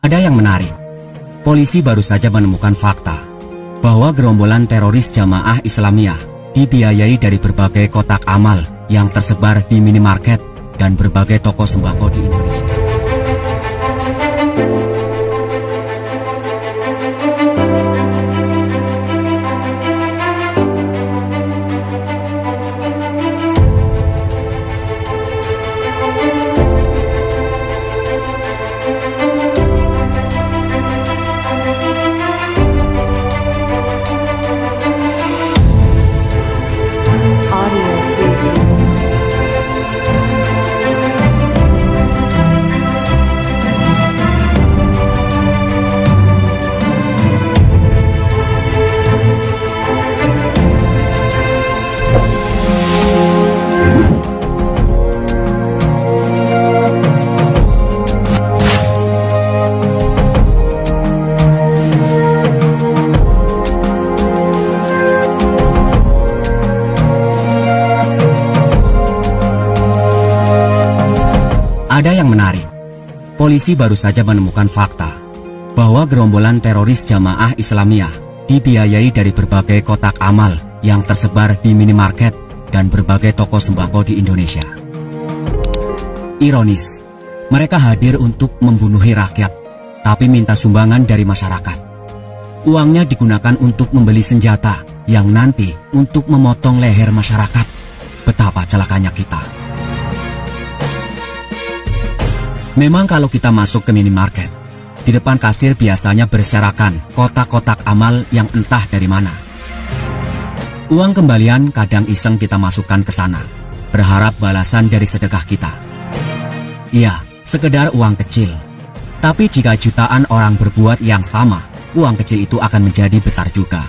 Ada yang menarik. Polisi baru saja menemukan fakta bahwa gerombolan teroris Jamaah Islamiyah dibiayai dari berbagai kotak amal yang tersebar di minimarket dan berbagai toko sembako di Indonesia. Ada yang menarik. Polisi baru saja menemukan fakta bahwa gerombolan teroris Jamaah Islamiyah dibiayai dari berbagai kotak amal yang tersebar di minimarket dan berbagai toko sembako di Indonesia. Ironis, mereka hadir untuk membunuhi rakyat, tapi minta sumbangan dari masyarakat. Uangnya digunakan untuk membeli senjata yang nanti untuk memotong leher masyarakat. Betapa celakanya kita. Memang kalau kita masuk ke minimarket, di depan kasir biasanya berserakan kotak-kotak amal yang entah dari mana. Uang kembalian kadang iseng kita masukkan ke sana, berharap balasan dari sedekah kita. Iya, sekedar uang kecil. Tapi jika jutaan orang berbuat yang sama, uang kecil itu akan menjadi besar juga.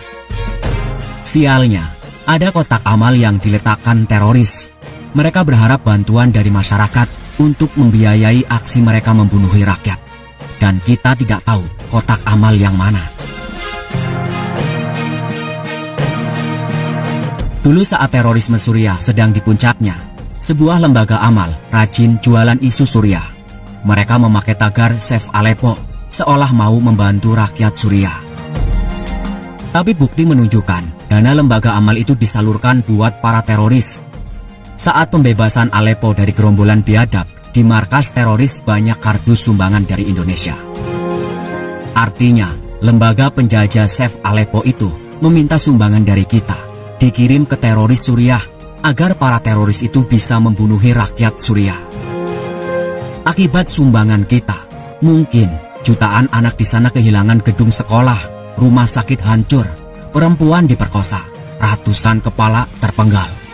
Sialnya, ada kotak amal yang diletakkan teroris. Mereka berharap bantuan dari masyarakat untuk membiayai aksi mereka membunuhi rakyat. Dan kita tidak tahu kotak amal yang mana. Dulu saat terorisme Suriah sedang di puncaknya, sebuah lembaga amal rajin jualan isu Suriah. Mereka memakai tagar Save Aleppo, seolah mau membantu rakyat Suriah. Tapi bukti menunjukkan dana lembaga amal itu disalurkan buat para teroris. Saat pembebasan Aleppo dari gerombolan biadab, di markas teroris banyak kardus sumbangan dari Indonesia. Artinya, lembaga penjajah Save Aleppo itu meminta sumbangan dari kita, dikirim ke teroris Suriah, agar para teroris itu bisa membunuhi rakyat Suriah. Akibat sumbangan kita, mungkin jutaan anak di sana kehilangan gedung sekolah, rumah sakit hancur, perempuan diperkosa, ratusan kepala terpenggal.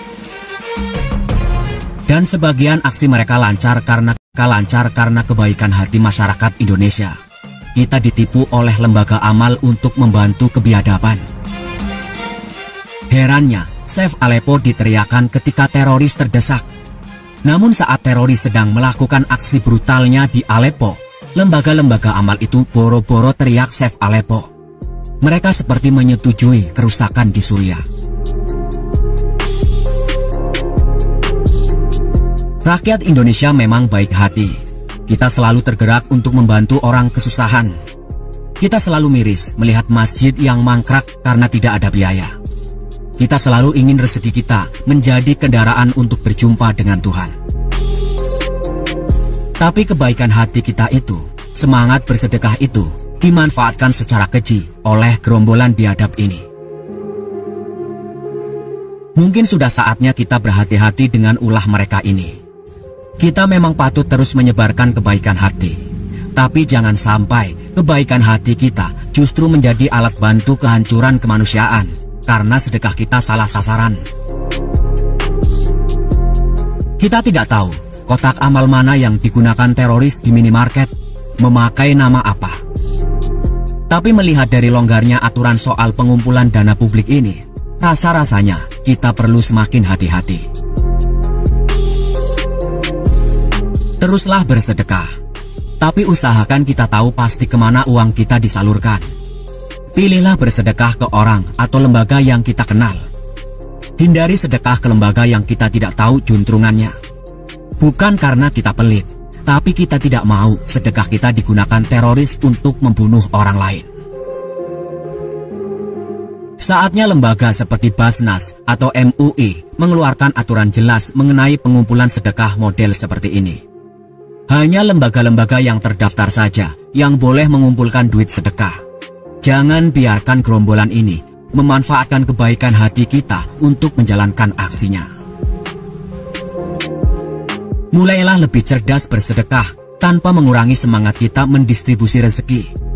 Dan sebagian aksi mereka lancar karena kebaikan hati masyarakat Indonesia. Kita ditipu oleh lembaga amal untuk membantu kebiadaban. Herannya, Save Aleppo diteriakan ketika teroris terdesak. Namun saat teroris sedang melakukan aksi brutalnya di Aleppo, lembaga-lembaga amal itu boro-boro teriak Save Aleppo. Mereka seperti menyetujui kerusakan di Suriah. Rakyat Indonesia memang baik hati. Kita selalu tergerak untuk membantu orang kesusahan. Kita selalu miris melihat masjid yang mangkrak karena tidak ada biaya. Kita selalu ingin rezeki kita menjadi kendaraan untuk berjumpa dengan Tuhan. Tapi kebaikan hati kita itu, semangat bersedekah itu, dimanfaatkan secara keji oleh gerombolan biadab ini. Mungkin sudah saatnya kita berhati-hati dengan ulah mereka ini. Kita memang patut terus menyebarkan kebaikan hati. Tapi jangan sampai kebaikan hati kita justru menjadi alat bantu kehancuran kemanusiaan karena sedekah kita salah sasaran. Kita tidak tahu kotak amal mana yang digunakan teroris di minimarket, memakai nama apa. Tapi melihat dari longgarnya aturan soal pengumpulan dana publik ini, rasa-rasanya kita perlu semakin hati-hati. Teruslah bersedekah, tapi usahakan kita tahu pasti kemana uang kita disalurkan. Pilihlah bersedekah ke orang atau lembaga yang kita kenal. Hindari sedekah ke lembaga yang kita tidak tahu juntrungannya. Bukan karena kita pelit, Tapi kita tidak mau sedekah kita digunakan teroris untuk membunuh orang lain. Saatnya lembaga seperti Basnas atau MUI mengeluarkan aturan jelas mengenai pengumpulan sedekah model seperti ini. Hanya lembaga-lembaga yang terdaftar saja yang boleh mengumpulkan duit sedekah. Jangan biarkan gerombolan ini memanfaatkan kebaikan hati kita untuk menjalankan aksinya. Mulailah lebih cerdas bersedekah tanpa mengurangi semangat kita mendistribusi rezeki.